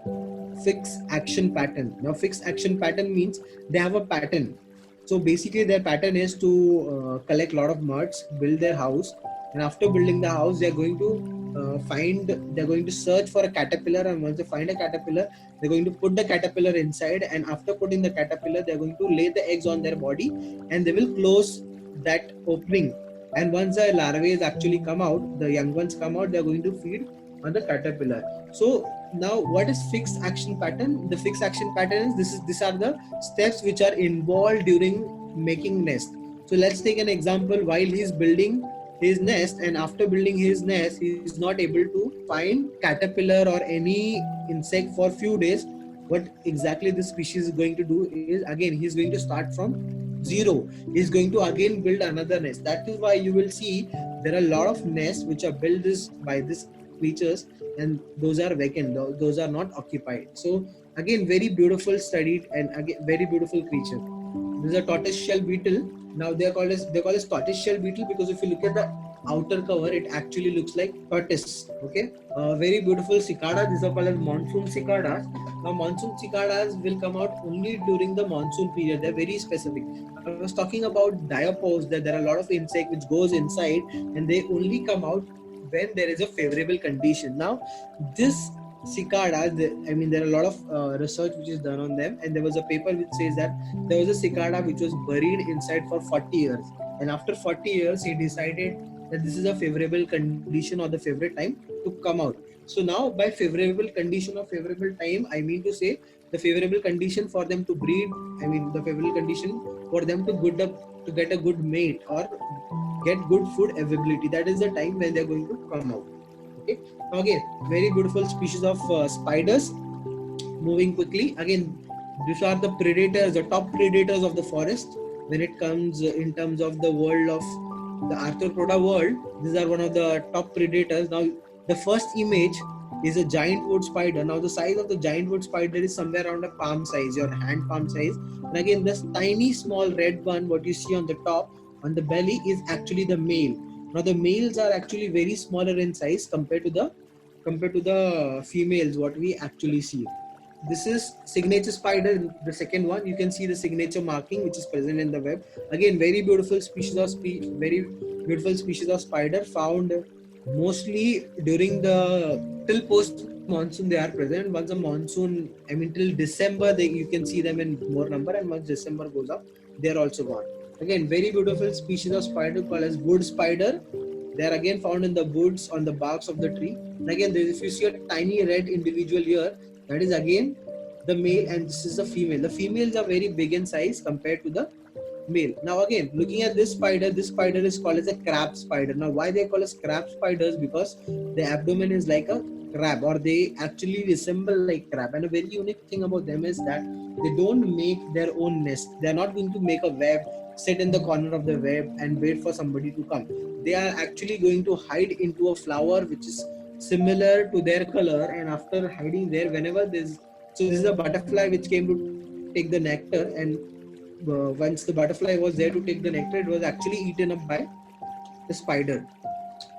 fixed action pattern. Now fixed action pattern means they have a pattern. So basically their pattern is to collect a lot of muds, build their house, and after building the house they're going to search for a caterpillar, and once they find a caterpillar they're going to put the caterpillar inside, and after putting the caterpillar they're going to lay the eggs on their body and they will close that opening, and once the larvae actually come out, the young ones come out, they're going to feed on the caterpillar. So now what is fixed action pattern? The fixed action pattern is these are the steps which are involved during making nest. So let's take an example. While he's building his nest, and after building his nest he is not able to find caterpillar or any insect for few days. What exactly this species is going to do is, again, he's going to start from zero. He's going to again build another nest. That is why you will see there are a lot of nests which are built by these creatures, and those are vacant, those are not occupied. So again, very beautiful studied, and again very beautiful creature. This is a tortoise shell beetle. Now they call as tortoise shell beetle because if you look at the outer cover, it actually looks like tortoise. Okay, very beautiful cicada. These are called as monsoon cicadas. Now monsoon cicadas will come out only during the monsoon period. They're very specific. I was talking about diapause, that there are a lot of insect which goes inside and they only come out when there is a favorable condition. Now this cicadas, there are a lot of research which is done on them, and there was a paper which says that there was a cicada which was buried inside for 40 years, and after 40 years he decided that this is a favorable condition or the favorite time to come out. So now by favorable condition or favorable time, I mean to say the favorable condition for them to breed, the favorable condition for them to get a good mate or get good food availability, that is the time when they're going to come out. Okay, now again, very beautiful species of spiders. Moving quickly, again, these are the predators, the top predators of the forest when it comes in terms of the world of the arthropoda world. These are one of the top predators. Now the first image is a giant wood spider. Now the size of the giant wood spider is somewhere around a palm size, your hand palm size, and again this tiny small red one what you see on the top on the belly is actually the male. Now the males are actually very smaller in size compared to the females what we actually see. This is signature spider, the second one. You can see the signature marking which is present in the web. Again, very beautiful species of very beautiful species of spider found mostly during the till post monsoon they are present. Once the monsoon, I mean till December, you can see them in more number, and once December goes up, they are also gone. Again, very beautiful species of spider called as wood spider. They are again found in the woods on the barks of the tree. And again, if you see a tiny red individual here, that is again the male, and this is the female. The females are very big in size compared to the male. Now again, looking at this spider is called as a crab spider. Now why they call us crab spiders? Because the abdomen is like a crab, or they actually resemble like crab. And a very unique thing about them is that they don't make their own nest. They are not going to make a web, sit in the corner of the web and wait for somebody to come. They are actually going to hide into a flower which is similar to their color, and after hiding there, whenever there's, so this is a butterfly which came to take the nectar, and once the butterfly was there to take the nectar, it was actually eaten up by the spider.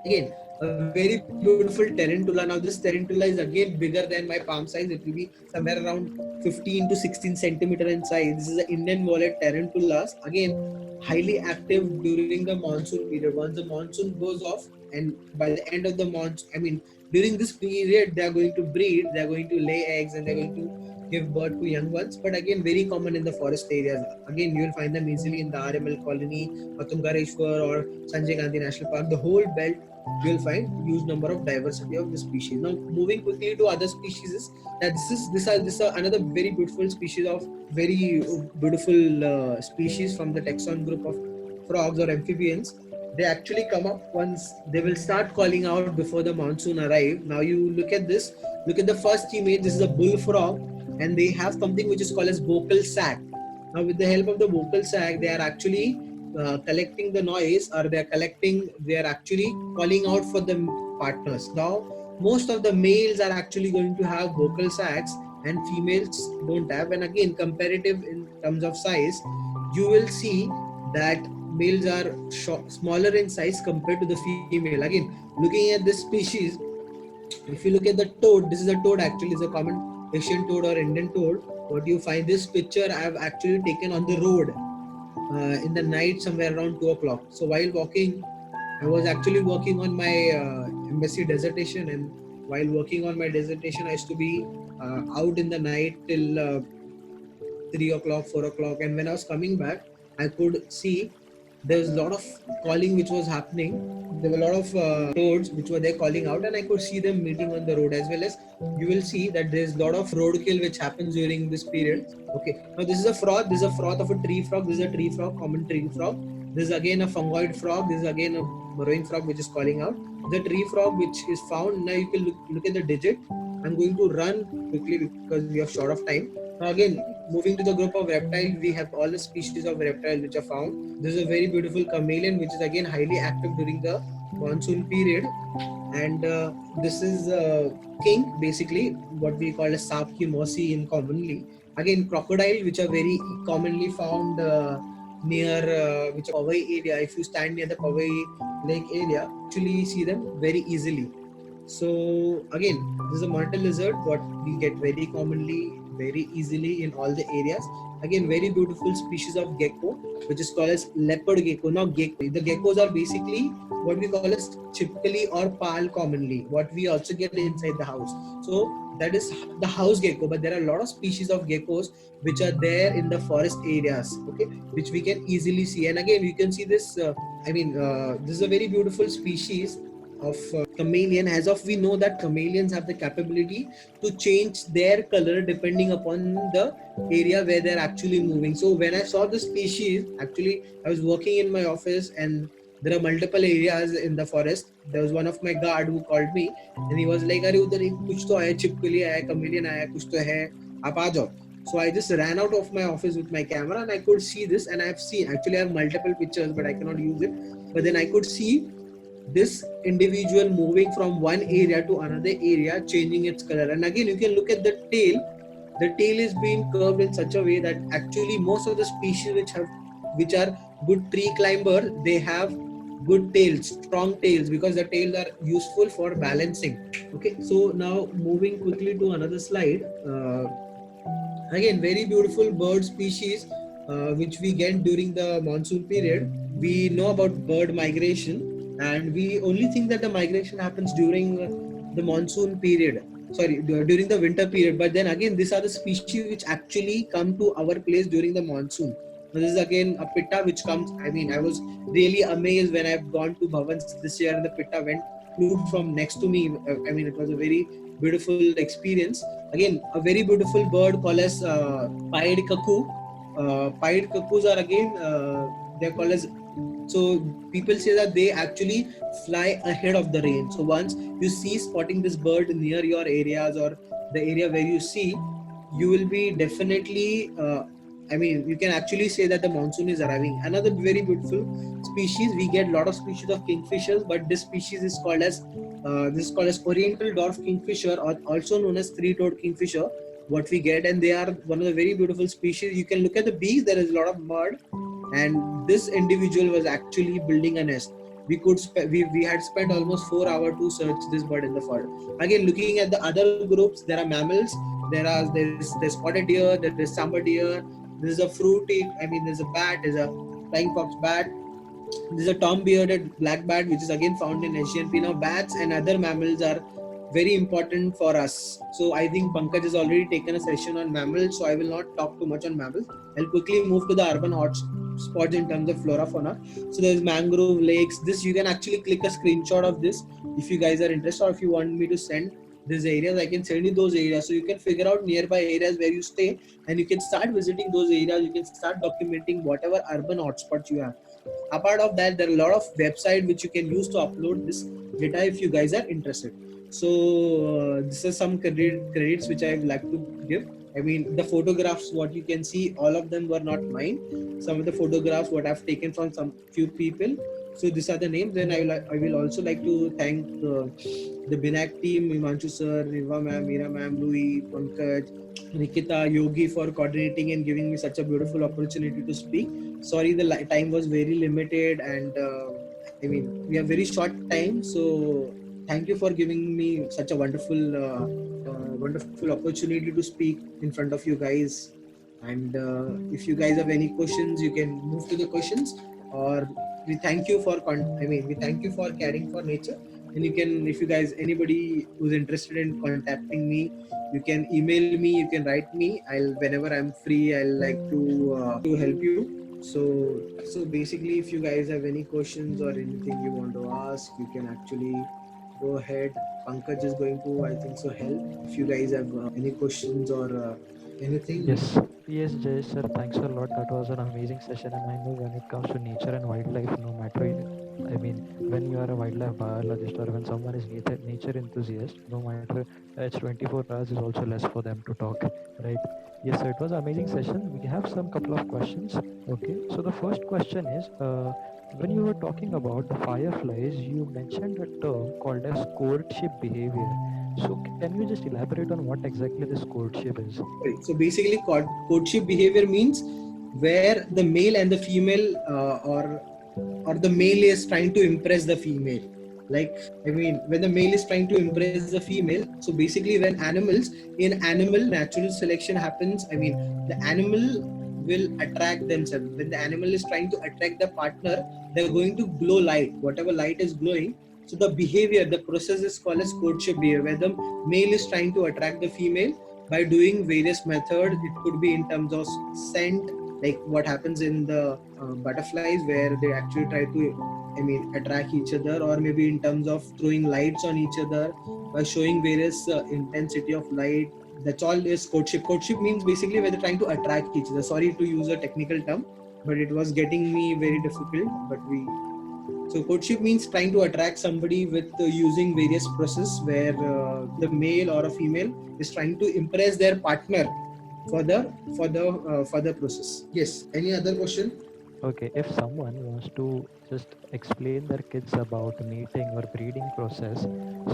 Again, a very beautiful tarantula. Now this tarantula is again bigger than my palm size. It will be somewhere around 15 to 16 centimeter in size. This is an Indian wallet tarantulas. Again, highly active during the monsoon period. Once the monsoon goes off, and by the end of the monsoon, I mean during this period, they are going to breed, they are going to lay eggs, and they are going to give birth to young ones. But again, very common in the forest areas. Again, you will find them easily in the RML colony, Matungareshwar, or Sanjay Gandhi National Park. The whole belt, you will find huge number of diversity of the species. Now, moving quickly to other species, is that this is another very beautiful species of very beautiful species from the taxon group of frogs or amphibians. They actually come up once they will start calling out before the monsoon arrive. Now you look at this. Look at the first image. This is a bullfrog, and they have something which is called as vocal sac. Now, with the help of the vocal sac, they are actually collecting the noise, or they are actually calling out for the partners. Now, most of the males are actually going to have vocal sacs, and females don't have. And again, comparative in terms of size, you will see that males are smaller in size compared to the female. Again, looking at this species, if you look at the toad, this is a toad, actually is a common Asian toad or Indian toad. What you find, this picture I have actually taken on the road in the night, somewhere around 2 o'clock. So while walking, I was actually working on my MSc dissertation, and while working on my dissertation, I used to be out in the night till 3 o'clock, 4 o'clock. And when I was coming back, I could see there was a lot of calling which was happening. There were a lot of toads which were there calling out, and I could see them meeting on the road. As well as you will see that there's a lot of roadkill which happens during this period. Okay, now this is a froth. This is a froth of a tree frog. This is a tree frog, common tree frog. This is again a fungoid frog. This is again a burrowing frog which is calling out. The tree frog which is found. Now you can look at the digit. I'm going to run quickly because we are short of time. Now again, moving to the group of reptile, we have all the species of reptile which are found. This is a very beautiful chameleon which is again highly active during the monsoon period. And this is king, basically what we call as Sapki Mosi in commonly. Again, crocodile which are very commonly found near which Powai area. If you stand near the Powai lake area, actually see them very easily. So again, this is a monitor lizard, what we get very commonly, very easily in all the areas. Again, very beautiful species of gecko, which is called as leopard gecko. Now, the geckos are basically what we call as chipkali or pal commonly, what we also get inside the house. So that is the house gecko, but there are a lot of species of geckos which are there in the forest areas, okay, which we can easily see. And again, you can see this. This is a very beautiful species of chameleon. As of we know that chameleons have the capability to change their color depending upon the area where they're actually moving. So when I saw the species, actually I was working in my office, and there are multiple areas in the forest. There was one of my guard who called me, and he was like, "Are udhar kuch to hai, chipkali hai, chameleon hai, kuch to hai, aap aa jao." So I just ran out of my office with my camera, and I could see this, and I've seen, actually I have multiple pictures but I cannot use it, but then I could see this individual moving from one area to another area, changing its color. And again, you can look at the tail. The tail is being curved in such a way that actually most of the species which are good tree climber, they have good tails, strong tails, because the tails are useful for balancing. Okay, so now moving quickly to another slide. Again, very beautiful bird species which we get during the monsoon period. We know about bird migration, and we only think that the migration happens during the monsoon period. Sorry, during the winter period. But then again, these are the species which actually come to our place during the monsoon. Now, this is again a pitta which comes. I mean, I was really amazed when I've gone to Bhavans this year, and the pitta went flew from next to me. I mean, it was a very beautiful experience. Again, a very beautiful bird called as pied cuckoo. Pied cuckoos are again they're called as, so people say that they actually fly ahead of the rain. So once you see spotting this bird near your areas or the area where you see, you will be definitely I mean, you can actually say that the monsoon is arriving. Another very beautiful species, we get a lot of species of kingfishers, but this species is called as oriental dwarf kingfisher, or also known as three-toed kingfisher. What we get, and they are one of the very beautiful species. You can look at the beak; there is a lot of mud, and this individual was actually building a nest. We had spent almost 4 hours to search this bird in the forest. Again, looking at the other groups, there are mammals. There's spotted deer, there is sambar deer, there's a fruity. I mean, there's a bat, there's a flying fox bat. There's a tom-bearded black bat, which is again found in Asian Sea. Now, bats and other mammals are very important for us. So I think Pankaj has already taken a session on mammals, so I will not talk too much on mammals. I'll quickly move to the urban hotspots in terms of flora fauna. So there's mangrove lakes. This you can actually click a screenshot of this if you guys are interested, or if you want me to send these areas, I can send you those areas, so you can figure out nearby areas where you stay, and you can start visiting those areas. You can start documenting whatever urban hotspots you have. Apart of that, there are a lot of websites which you can use to upload this data if you guys are interested. So this is some credits which I would like to give. I mean, the photographs what you can see, all of them were not mine. Some of the photographs what I've taken from some few people. So these are the names. Then I will also like to thank the Binac team, Himanshu sir, Riva ma'am, Meera ma'am, Louis, Pankaj, Nikita, Yogi for coordinating and giving me such a beautiful opportunity to speak. Sorry, the time was very limited, and I mean, we have very short time. So thank you for giving me such a wonderful opportunity to speak in front of you guys. And if you guys have any questions, you can move to the questions. Or we thank you for we thank you for caring for nature. And you can, if you guys, anybody who's interested in contacting me, you can email me, you can write me. I'll, whenever I'm free, I'll like to help you. So basically, if you guys have any questions or anything you want to ask, you can actually go ahead. Pankaj is going to, I think so, help. If you guys have any questions or anything. Yes, yes, Jay sir, thanks a lot. That was an amazing session, and I know when it comes to nature and wildlife, no matter, I mean, when you are a wildlife biologist or when someone is nature enthusiast, no matter, it's 24 hours is also less for them to talk, right? Yes, sir, it was an amazing session. We have some couple of questions. Okay, so the first question is, when you were talking about the fireflies, you mentioned a term called as courtship behavior. So can you just elaborate on what exactly this courtship is? So basically, courtship behavior means where the male and the female, or the male is trying to impress the female. Like, I mean, when the male is trying to impress the female. So basically, when animals, in animal natural selection happens, I mean, the animal will attract themselves. When the animal is trying to attract the partner, they're going to glow light. Whatever light is glowing, so the behavior, the process is called as courtship behavior, where the male is trying to attract the female by doing various methods. It could be in terms of scent, like what happens in the butterflies, where they actually try to, I mean, attract each other, or maybe in terms of throwing lights on each other by showing various intensity of light. That's all is courtship. Courtship means basically where they're trying to attract each other. Sorry to use a technical term, but it was getting me very difficult. So courtship means trying to attract somebody with using various process, where the male or a female is trying to impress their partner for the process. Yes. Any other question? Okay, if someone wants to just explain their kids about mating or breeding process,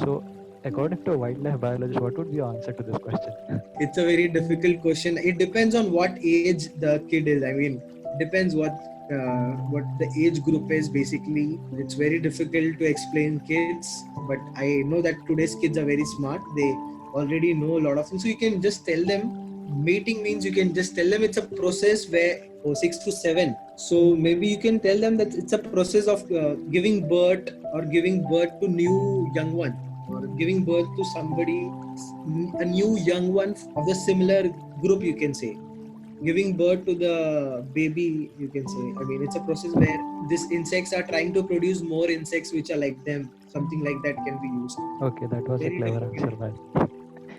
so according to a wildlife biologist, what would be your answer to this question? It's a very difficult question. It depends on what age the kid is. I mean, it depends what what the age group is. Basically, it's very difficult to explain kids, but I know that today's kids are very smart. They already know a lot of things, so you can just tell them. Meeting means you can just tell them it's a process where 6 to 7. So maybe you can tell them that it's a process of giving birth, or giving birth to new young one, or giving birth to somebody, a new young one of the similar group, you can say. Giving birth to the baby, you can say. I mean, it's a process where these insects are trying to produce more insects which are like them. Something like that can be used. Okay, that was a Very clever answer, difficult. man.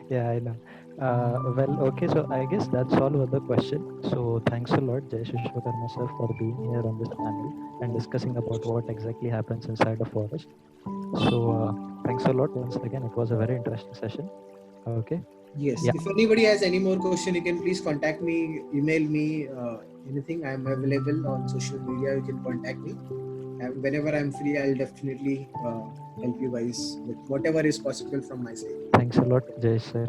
Yeah, I know. Well, okay, so I guess that's all with the question. So thanks a lot, Jai Vishwakarma sir, for being here on this panel and discussing about what exactly happens inside a forest. So thanks a lot once again. It was a very interesting session. Okay. Yes, Yeah. if anybody has any more question, you can please contact me, email me, anything. I'm available on social media. You can contact me, and whenever I'm free, I'll definitely help you guys with whatever is possible from my side. Thanks a lot, Jay sir.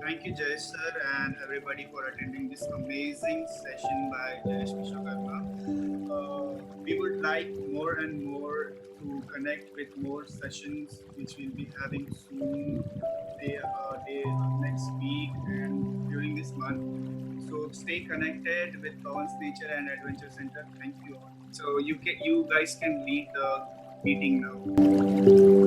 Thank you, Jayesh sir, and everybody for attending this amazing session by Jayesh Vishwakarma. We would like more and more to connect with more sessions, which we'll be having soon, next week and during this month. So stay connected with Pawan's Nature and Adventure Center. Thank you all. So you guys can lead the meeting now.